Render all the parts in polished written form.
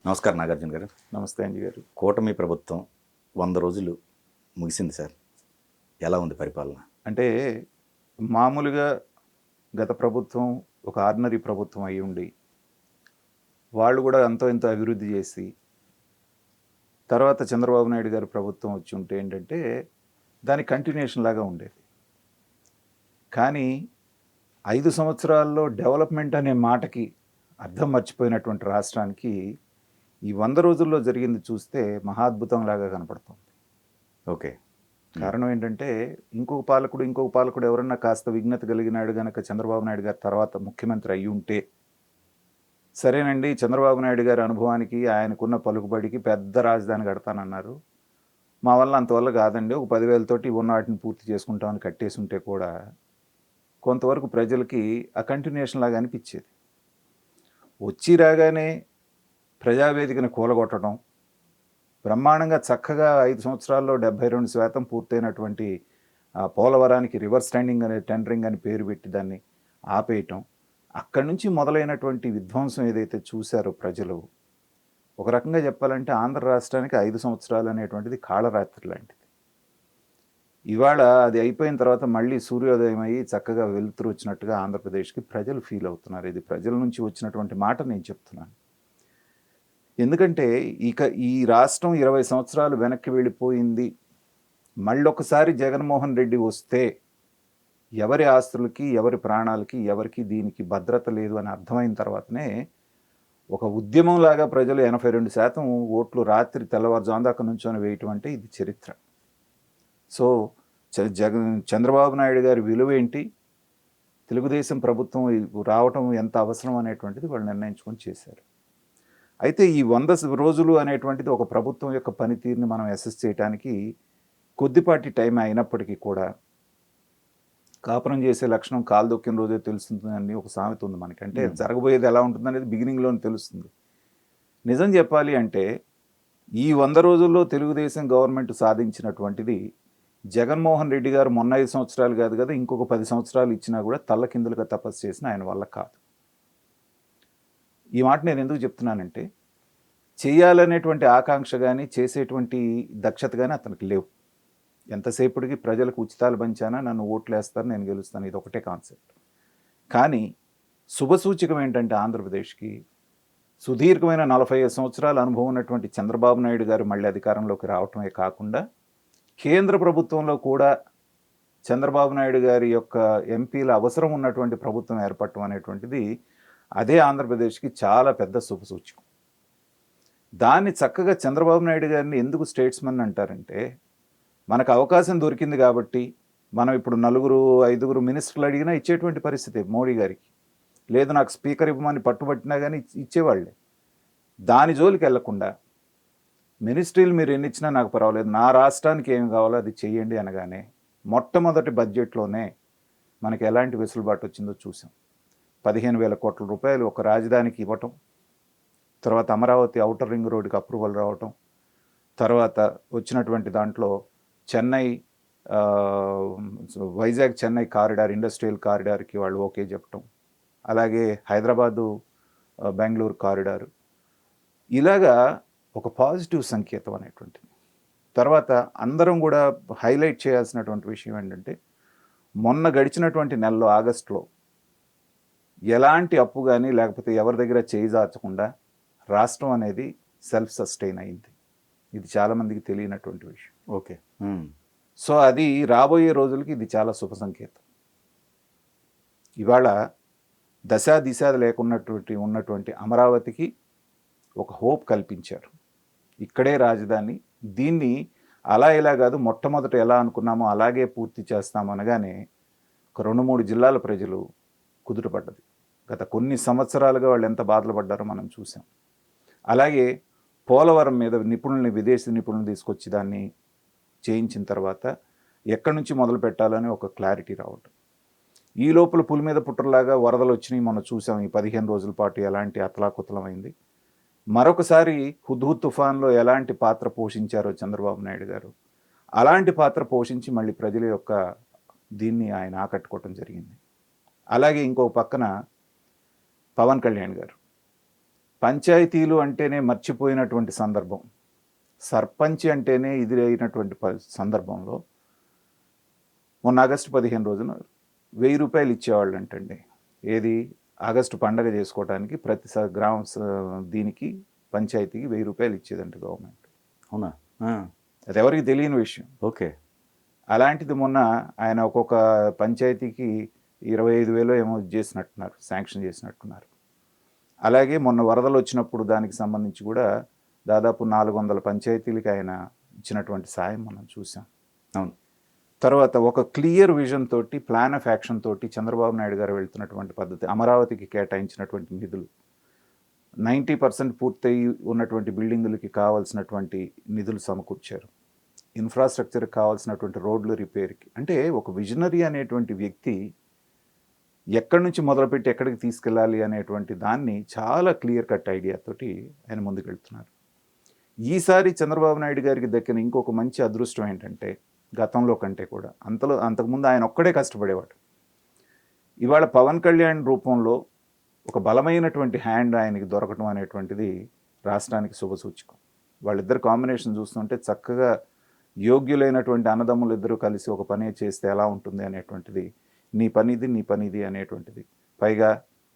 నమస్కారం నాగార్జున గారు. నమస్తే అంజీ గారు. కూటమి ప్రభుత్వం 100 రోజులు ముగిసింది సార్. ఎలా ఉంది పరిపాలన? అంటే మామూలుగా గత ప్రభుత్వం ఒక ఆర్డినరీ ప్రభుత్వం అయి ఉండి, వాళ్ళు కూడా ఎంతో ఎంతో అభివృద్ధి చేసి, తర్వాత చంద్రబాబు నాయుడు గారి ప్రభుత్వం వచ్చి ఉంటే ఏంటంటే దాని కంటిన్యూషన్ లాగా ఉండేది. కానీ 5 సంవత్సరాల్లో డెవలప్మెంట్ అనే మాటకి అర్థం మర్చిపోయినటువంటి రాష్ట్రానికి ఈ 100 రోజుల్లో జరిగింది చూస్తే మహాద్భుతం లాగా కనపడుతుంది. ఓకే. కారణం ఏంటంటే ఇంకొక పాలకుడు ఎవరన్నా కాస్త విఘ్నత కలిగినాడు గనక చంద్రబాబు నాయుడు గారి తర్వాత ముఖ్యమంత్రి అయ్యి ఉంటే, సరేనండి చంద్రబాబు నాయుడు గారి అనుభవానికి ఆయనకున్న పలుకుబడికి పెద్ద రాజధాని కడతానన్నారు, మా వల్ల అంతవల్ల కాదండి, ఒక 10,000 తోటి ఉన్న వాటిని పూర్తి చేసుకుంటామని కట్టేసి ఉంటే కూడా కొంతవరకు ప్రజలకి ఆ కంటిన్యూషన్ లాగా అనిపించేది. వచ్చి రాగానే ప్రజావేదికను కూలగొట్టడం, బ్రహ్మాండంగా చక్కగా 5 సంవత్సరాల్లో 72% పూర్తయినటువంటి పోలవరానికి రివర్స్ టెండరింగ్ అని పేరు పెట్టి దాన్ని ఆపేయటం, అక్కడి నుంచి మొదలైనటువంటి విధ్వంసం ఏదైతే చూశారో ప్రజలు, ఒక రకంగా చెప్పాలంటే ఆంధ్ర రాష్ట్రానికి 5 సంవత్సరాలు అనేటువంటిది కాళరాత్రి లాంటిది. ఇవాళ అది అయిపోయిన తర్వాత మళ్ళీ సూర్యోదయం అయ్యి చక్కగా వెలుతురు వచ్చినట్టుగా ఆంధ్రప్రదేశ్కి ప్రజలు ఫీల్ అవుతున్నారు. ఇది ప్రజల నుంచి వచ్చినటువంటి మాట నేను చెప్తున్నాను. ఎందుకంటే ఈ రాష్ట్రం 20 సంవత్సరాలు వెనక్కి వెళ్ళిపోయింది, మళ్ళొకసారి జగన్మోహన్ రెడ్డి వస్తే ఎవరి ఆస్తులకి, ఎవరి ప్రాణాలకి, ఎవరికి దీనికి భద్రత లేదు అని అర్థమైన తర్వాతనే ఒక ఉద్యమంలాగా ప్రజలు 82% ఓట్లు రాత్రి తెల్లవారుజాము దాకా నుంచొని వేయటం అంటే ఇది చరిత్ర. సో చంద్రబాబు నాయుడు గారి విలువ ఏంటి, తెలుగుదేశం ప్రభుత్వం రావటం ఎంత అవసరం అనేటువంటిది వాళ్ళు నిర్ణయించుకొని చేశారు. అయితే ఈ 100 రోజులు అనేటువంటిది ఒక ప్రభుత్వం యొక్క పనితీరుని మనం అసెస్ చేయడానికి కొద్దిపాటి టైం అయినప్పటికీ కూడా, కాపురం చేసే లక్షణం కాలు దొక్కిన రోజే తెలుస్తుందని ఒక సామెత ఉంది మనకి. అంటే జరగబోయేది ఎలా ఉంటుంది అనేది బిగినింగ్లోనే తెలుస్తుంది. నిజం చెప్పాలి అంటే ఈ 100 రోజుల్లో తెలుగుదేశం గవర్నమెంట్ సాధించినటువంటిది జగన్మోహన్ రెడ్డి గారు మొన్న 5 సంవత్సరాలు కాదు కదా, ఇంకొక 10 సంవత్సరాలు ఇచ్చినా కూడా తల్లకిందులుగా తపస్సు చేసిన ఆయన వల్ల కాదు. ఈ మాట నేను ఎందుకు చెప్తున్నానంటే, చేయాలనేటువంటి ఆకాంక్ష కానీ చేసేటువంటి దక్షత కానీ అతనికి లేవు. ఎంతసేపటికి ప్రజలకు ఉచితాలు పంచానా, నన్ను ఓట్లు వేస్తారు, నేను గెలుస్తాను, ఇది ఒకటే కాన్సెప్ట్. కానీ శుభసూచకం ఏంటంటే ఆంధ్రప్రదేశ్కి సుదీర్ఘమైన 45 సంవత్సరాల అనుభవం ఉన్నటువంటి చంద్రబాబు నాయుడు గారు మళ్ళీ అధికారంలోకి రావటమే కాకుండా, కేంద్ర ప్రభుత్వంలో కూడా చంద్రబాబు నాయుడు గారి యొక్క ఎంపీల అవసరం ఉన్నటువంటి ప్రభుత్వం ఏర్పడటం అనేటువంటిది అదే ఆంధ్రప్రదేశ్కి చాలా పెద్ద శుభసూచకం. దాన్ని చక్కగా చంద్రబాబు నాయుడు గారిని ఎందుకు స్టేట్స్మెన్ అంటారంటే, మనకు అవకాశం దొరికింది కాబట్టి మనం ఇప్పుడు 4-5 మినిస్టర్లు అడిగినా ఇచ్చేటువంటి పరిస్థితి మోడీ గారికి. లేదు నాకు స్పీకర్ ఇవ్వమని పట్టుబట్టినా కానీ ఇచ్చేవాళ్ళే. దాని జోలికి వెళ్లకుండా మినిస్ట్రీలు మీరు ఎన్ని ఇచ్చినా నాకు పర్వాలేదు, నా రాష్ట్రానికి ఏమి కావాలో అది చెయ్యండి అనగానే మొట్టమొదటి బడ్జెట్లోనే మనకి ఎలాంటి వెసులుబాటు వచ్చిందో చూసాం. 15,000 కోట్ల రూపాయలు ఒక రాజధానికి ఇవ్వటం, తర్వాత అమరావతి ఔటర్ రింగ్ రోడ్డుకి అప్రూవల్ రావటం, తర్వాత వచ్చినటువంటి దాంట్లో చెన్నై వైజాగ్ చెన్నై కారిడార్, ఇండస్ట్రియల్ కారిడార్కి వాళ్ళు ఓకే చెప్పటం, అలాగే హైదరాబాదు బెంగళూరు కారిడారు, ఇలాగా ఒక పాజిటివ్ సంకేతం అనేటువంటిది. తర్వాత అందరం కూడా హైలైట్ చేయాల్సినటువంటి విషయం ఏంటంటే, మొన్న గడిచినటువంటి నెలలో ఆగస్టులో ఎలాంటి అప్పు కానీ లేకపోతే ఎవరి దగ్గర చేయి చాచకుండా రాష్ట్రం అనేది సెల్ఫ్ సస్టైన్ అయింది. ఇది చాలామందికి తెలియనటువంటి విషయం. ఓకే. సో అది రాబోయే రోజులకి ఇది చాలా శుభ సంకేతం. ఇవాళ దశా దిశ ఉన్నటువంటి అమరావతికి ఒక హోప్ కల్పించారు. ఇక్కడే రాజధాని, దీన్ని అలా ఇలా కాదు మొట్టమొదట ఎలా అనుకున్నామో అలాగే పూర్తి చేస్తాము అనగానే ఒక 2-3 జిల్లాల ప్రజలు కుదుటపడ్డది. గత కొన్ని సంవత్సరాలుగా వాళ్ళు ఎంత బాధలు పడ్డారో మనం చూసాం. అలాగే పోలవరం మీద విదేశీ నిపుణులను తీసుకొచ్చి దాన్ని చేయించిన తర్వాత ఎక్కడి నుంచి మొదలు పెట్టాలని ఒక క్లారిటీ రావటం. ఈ లోపల పులి మీద పుట్టలాగా వరదలు వచ్చినాయి, మనం చూసాం. ఈ 15 రోజుల పాటు ఎలాంటి అతలాకుతలమైంది. మరొకసారి హుద్హుద్ తుఫాన్లో ఎలాంటి పాత్ర పోషించారో చంద్రబాబు నాయుడు గారు, అలాంటి పాత్ర పోషించి మళ్ళీ ప్రజల యొక్క దీన్ని ఆయన ఆకట్టుకోవటం జరిగింది. అలాగే ఇంకో పక్కన పవన్ కళ్యాణ్ గారు పంచాయతీలు అంటేనే మర్చిపోయినటువంటి సందర్భం, సర్పంచ్ అంటేనే ఎదురైనటువంటి సందర్భంలో మొన్న ఆగస్టు 15 రోజున 1000 రూపాయలు ఇచ్చేవాళ్ళు అంటండి. ఏది ఆగస్టు పండగ చేసుకోవడానికి ప్రతి దీనికి పంచాయతీకి 1000 రూపాయలు ఇచ్చేదంట గవర్నమెంట్. అవునా? అది ఎవరికి తెలియని విషయం. ఓకే. అలాంటిది మొన్న ఆయన ఒక్కొక్క పంచాయతీకి 25,000 ఏమో చేసినట్టున్నారు, శాంక్షన్ చేసినట్టున్నారు. అలాగే మొన్న వరదలు వచ్చినప్పుడు దానికి సంబంధించి కూడా దాదాపు 400 పంచాయతీలకి ఆయన ఇచ్చినటువంటి సాయం మనం చూసాం. అవును. తర్వాత ఒక క్లియర్ విజన్ తోటి, ప్లాన్ ఆఫ్ యాక్షన్ తోటి చంద్రబాబు నాయుడు గారు వెళ్తున్నటువంటి పద్ధతి, అమరావతికి కేటాయించినటువంటి నిధులు, 90% పూర్తయి ఉన్నటువంటి బిల్డింగులకి కావాల్సినటువంటి నిధులు సమకూర్చారు. ఇన్ఫ్రాస్ట్రక్చర్కి కావాల్సినటువంటి రోడ్లు రిపేర్కి. అంటే ఒక విజనరీ అనేటువంటి వ్యక్తి ఎక్కడి నుంచి మొదలుపెట్టి ఎక్కడికి తీసుకెళ్ళాలి అనేటువంటి దాన్ని చాలా క్లియర్ కట్ ఐడియాతోటి ఆయన ముందుకెళ్తున్నారు. ఈసారి చంద్రబాబు నాయుడు గారికి దక్కిన ఇంకొక మంచి అదృష్టం ఏంటంటే, గతంలో కంటే కూడా అంతకుముందు ఆయన ఒక్కడే కష్టపడేవాడు. ఇవాళ పవన్ కళ్యాణ్ రూపంలో ఒక బలమైనటువంటి హ్యాండ్ ఆయనకి దొరకడం అనేటువంటిది రాష్ట్రానికి శుభసూచకం. వాళ్ళిద్దరు కాంబినేషన్ చూస్తుంటే చక్కగా యోగ్యులైనటువంటి అన్నదమ్ములు ఇద్దరు కలిసి ఒక పని చేస్తే ఎలా ఉంటుంది అనేటువంటిది, నీ పనిది అనేటువంటిది. పైగా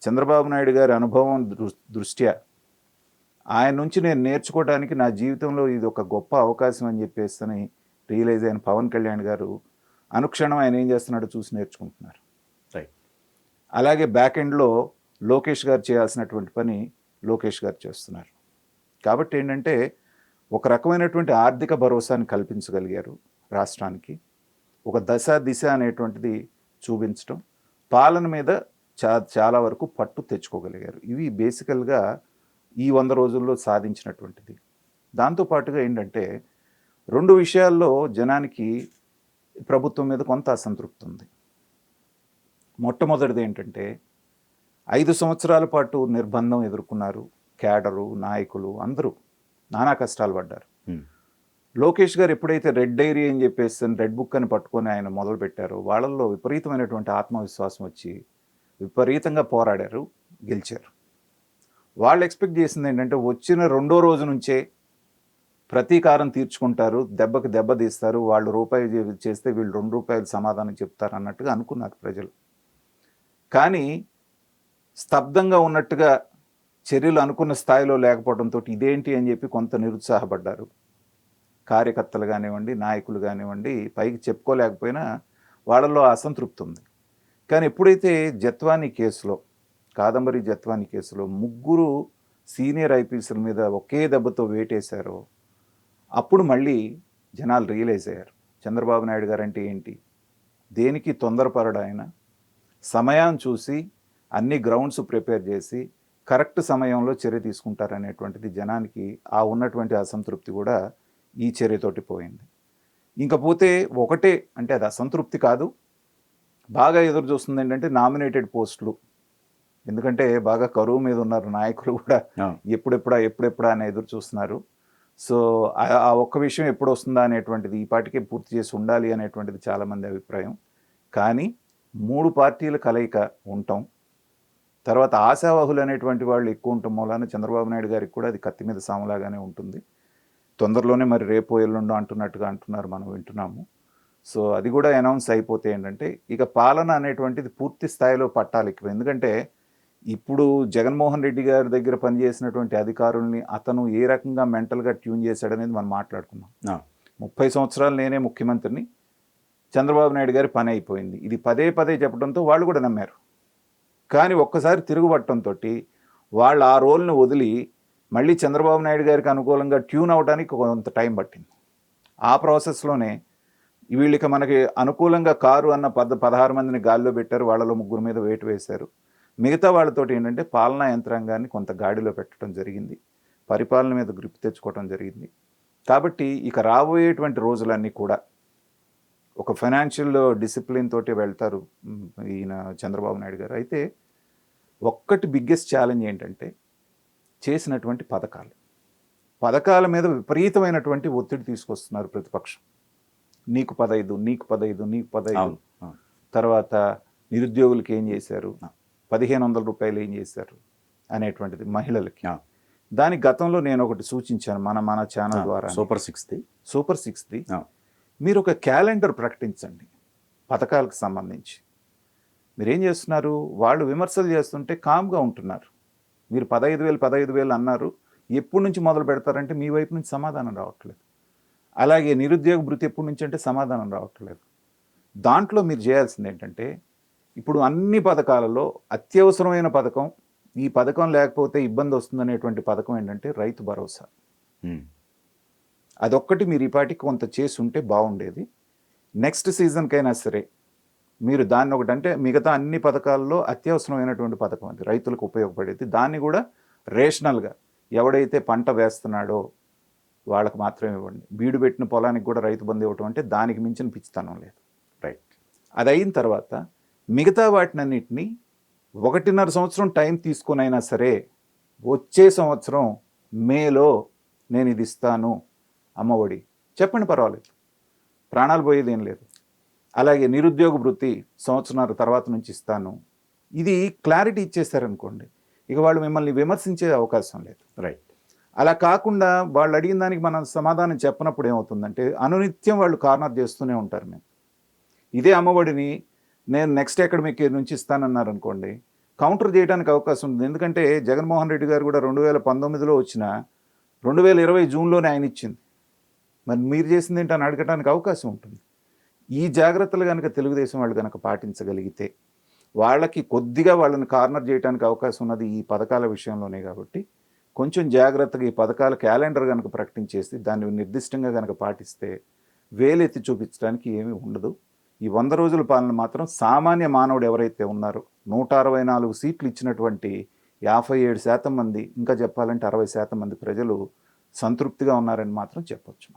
చంద్రబాబు నాయుడు గారి అనుభవం దృష్ట్యా ఆయన నుంచి నేను నేర్చుకోవడానికి నా జీవితంలో ఇది ఒక గొప్ప అవకాశం అని చెప్పేసి రియలైజ్ అయిన పవన్ కళ్యాణ్ గారు అనుక్షణం ఆయన ఏం చేస్తున్నాడో చూసి నేర్చుకుంటున్నారు. రైట్. అలాగే బ్యాక్ ఎండ్లో లోకేష్ గారు చేయాల్సినటువంటి పని లోకేష్ గారు చేస్తున్నారు. కాబట్టి ఏంటంటే ఒక రకమైనటువంటి ఆర్థిక భరోసాని కల్పించగలిగారు రాష్ట్రానికి, ఒక దిశ అనేటువంటిది చూపించడం, పాలన మీద చాలా వరకు పట్టు తెచ్చుకోగలిగారు. ఇవి బేసికల్గా ఈ 100 రోజుల్లో సాధించినటువంటిది. దాంతోపాటుగా ఏంటంటే 2 విషయాల్లో జనానికి ప్రభుత్వం మీద కొంత అసంతృప్తి ఉంది. మొట్టమొదటిది ఏంటంటే 5 సంవత్సరాల పాటు నిర్బంధం ఎదుర్కొన్నారు. క్యాడరు, నాయకులు అందరూ నానా కష్టాలు పడ్డారు. లోకేష్ గారు ఎప్పుడైతే రెడ్ డైరీ అని చెప్పేసి రెడ్ బుక్ అని పట్టుకొని ఆయన మొదలుపెట్టారో వాళ్ళల్లో విపరీతమైనటువంటి ఆత్మవిశ్వాసం వచ్చి విపరీతంగా పోరాడారు, గెలిచారు. వాళ్ళు ఎక్స్పెక్ట్ చేసింది ఏంటంటే వచ్చిన 2వ రోజు నుంచే ప్రతీకారం తీర్చుకుంటారు, దెబ్బకి దెబ్బ తీస్తారు, వాళ్ళు రూపాయి చేస్తే వీళ్ళు 2 రూపాయలు సమాధానం చెప్తారు అన్నట్టుగా అనుకున్నారు ప్రజలు. కానీ స్తబ్దంగా ఉన్నట్టుగా చర్యలు అనుకున్న స్థాయిలో లేకపోవడంతో ఇదేంటి అని చెప్పి కొంత నిరుత్సాహపడ్డారు కార్యకర్తలు కానివ్వండి, నాయకులు కానివ్వండి. పైకి చెప్పుకోలేకపోయినా వాళ్ళలో అసంతృప్తి ఉంది. కానీ ఎప్పుడైతే కాదంబరి జత్వాని కేసులో 3 సీనియర్ ఐపీఎస్ల మీద ఒకే దెబ్బతో వేటేశారో అప్పుడు మళ్ళీ జనాలు రియలైజ్ అయ్యారు చంద్రబాబు నాయుడు గారు అంటే ఏంటి, దేనికి తొందరపడడు ఆయన, సమయం చూసి అన్ని గ్రౌండ్స్ ప్రిపేర్ చేసి కరెక్ట్ సమయంలో చర్య తీసుకుంటారనేటువంటిది జనానికి ఆ ఉన్నటువంటి అసంతృప్తి కూడా ఈ చర్యతోటి పోయింది. ఇంకపోతే ఒకటే అంటే అది అసంతృప్తి కాదు, బాగా ఎదురు చూస్తుంది ఏంటంటే నామినేటెడ్ పోస్టులు. ఎందుకంటే బాగా కరువు మీద ఉన్నారు నాయకులు కూడా, ఎప్పుడెప్పుడా అని ఎదురు చూస్తున్నారు. సో ఆ ఒక్క విషయం ఎప్పుడు వస్తుందా అనేటువంటిది ఈ పాటికే పూర్తి చేసి ఉండాలి అనేటువంటిది చాలామంది అభిప్రాయం. కానీ 3 పార్టీల కలయిక ఉండటం, తర్వాత ఆశావాహులు అనేటువంటి వాళ్ళు ఎక్కువ ఉండటం మూలాన చంద్రబాబు నాయుడు గారికి కూడా అది కత్తి మీద సాములాగానే ఉంటుంది. తొందరలోనే మరి రేపు ఎల్లుండో అంటున్నారు, మనం వింటున్నాము. సో అది కూడా అనౌన్స్ అయిపోతే ఏంటంటే ఇక పాలన అనేటువంటిది పూర్తి స్థాయిలో పట్టాలి. ఎందుకంటే ఇప్పుడు జగన్మోహన్ రెడ్డి గారి దగ్గర పనిచేసినటువంటి అధికారుల్ని అతను ఏ రకంగా మెంటల్గా ట్యూన్ చేశాడనేది మనం మాట్లాడుకున్నాం. 30 సంవత్సరాలు నేనే ముఖ్యమంత్రిని, చంద్రబాబు నాయుడు గారి పని అయిపోయింది, ఇది పదే చెప్పడంతో వాళ్ళు కూడా నమ్మారు. కానీ ఒక్కసారి తిరుగుబట్టడంతో వాళ్ళు ఆ రోల్ని వదిలి మళ్ళీ చంద్రబాబు నాయుడు గారికి అనుకూలంగా ట్యూన్ అవడానికి కొంత టైం పట్టింది. ఆ ప్రాసెస్లోనే వీళ్ళకి మనకి అనుకూలంగా కారు అన్న 16 మందిని గాల్లో పెట్టారు, వాళ్ళలో 3 మీద వేటు వేశారు. మిగతా వాళ్ళతోటి ఏంటంటే పాలనా యంత్రాంగాన్ని కొంత గాడిలో పెట్టడం జరిగింది, పరిపాలన మీద గ్రిప్ తెచ్చుకోవడం జరిగింది. కాబట్టి ఇక రాబోయేటువంటి రోజులన్నీ కూడా ఒక ఫైనాన్షియల్ డిసిప్లిన్ తోటి వెళ్తారు ఈయన చంద్రబాబు నాయుడు గారు. అయితే ఒక్కటి బిగ్గెస్ట్ ఛాలెంజ్ ఏంటంటే చేసినటువంటి పథకాల మీద విపరీతమైనటువంటి ఒత్తిడి తీసుకొస్తున్నారు ప్రతిపక్షం. నీకు 15 తర్వాత నిరుద్యోగులకి ఏం చేశారు, 1500 రూపాయలు ఏం చేశారు అనేటువంటిది, మహిళలకి దానికి గతంలో నేను ఒకటి సూచించాను మన ఛానల్ ద్వారా. సూపర్ 6ది సూపర్ 6ది మీరు ఒక క్యాలెండర్ ప్రకటించండి పథకాలకు సంబంధించి. మీరేం చేస్తున్నారు, వాళ్ళు విమర్శలు చేస్తుంటే కామ్గా ఉంటున్నారు. మీరు 15,000 అన్నారు, ఎప్పటి నుంచి మొదలు పెడతారంటే మీ వైపు నుంచి సమాధానం రావట్లేదు. అలాగే నిరుద్యోగ భృతి ఎప్పటి నుంచి అంటే సమాధానం రావట్లేదు. దాంట్లో మీరు చేయాల్సింది ఏంటంటే, ఇప్పుడు అన్ని పథకాలలో అత్యవసరమైన పథకం, ఈ పథకం లేకపోతే ఇబ్బంది వస్తుందనేటువంటి పథకం ఏంటంటే రైతు భరోసా. అదొక్కటి మీరు ఈ పాటికి కొంత చేసి ఉంటే బాగుండేది. నెక్స్ట్ సీజన్కైనా సరే మీరు దాన్ని ఒకటి, అంటే మిగతా అన్ని పథకాల్లో అత్యవసరమైనటువంటి పథకం అది, రైతులకు ఉపయోగపడేది. దాన్ని కూడా రేషనల్గా ఎవడైతే పంట వేస్తున్నాడో వాళ్ళకి మాత్రమే ఇవ్వండి. బీడు పెట్టిన పొలానికి కూడా రైతు బంధు ఇవ్వటం అంటే దానికి మించిన పిచ్చితనం లేదు. రైట్. అది అయిన తర్వాత మిగతా వాటినన్నిటినీ 1.5 సంవత్సరం టైం తీసుకునైనా సరే వచ్చే సంవత్సరం మేలో నేను ఇది ఇస్తాను అమ్మఒడి చెప్పండి, పర్వాలేదు, ప్రాణాలు పోయేది ఏం లేదు. అలాగే నిరుద్యోగ భృతి సంవత్సరాల తర్వాత నుంచి ఇస్తాను. ఇది క్లారిటీ ఇచ్చేస్తారనుకోండి, ఇక వాళ్ళు మిమ్మల్ని విమర్శించే అవకాశం లేదు. రైట్. అలా కాకుండా వాళ్ళు అడిగిన దానికి మనం సమాధానం చెప్పనప్పుడు ఏమవుతుందంటే అనునిత్యం వాళ్ళు కార్నర్ చేస్తూనే ఉంటారు. మేము ఇదే అమ్మఒడిని నేను నెక్స్ట్ అకాడమిక్ ఇయర్ నుంచి ఇస్తానన్నారు అనుకోండి, కౌంటర్ చేయడానికి అవకాశం ఉంది. ఎందుకంటే జగన్మోహన్ రెడ్డి గారు కూడా 2019లో వచ్చిన 2020 జూన్లోనే ఆయన ఇచ్చింది. మరి మీరు చేసింది ఏంటని అడగడానికి అవకాశం ఉంటుంది. ఈ జాగ్రత్తలు కనుక తెలుగుదేశం వాళ్ళు కనుక పాటించగలిగితే వాళ్ళకి కొద్దిగా వాళ్ళని కార్నర్ చేయడానికి అవకాశం ఉన్నది ఈ పథకాల విషయంలోనే. కాబట్టి కొంచెం జాగ్రత్తగా ఈ పథకాల క్యాలెండర్ కనుక ప్రకటించేసి దాన్ని నిర్దిష్టంగా కనుక పాటిస్తే వేలెత్తి చూపించడానికి ఏమీ ఉండదు. ఈ 100 రోజుల పాలన మాత్రం సామాన్య మానవుడు ఎవరైతే ఉన్నారో 164 సీట్లు ఇచ్చినటువంటి 57% మంది, ఇంకా చెప్పాలంటే 60% మంది ప్రజలు సంతృప్తిగా ఉన్నారని మాత్రం చెప్పొచ్చు.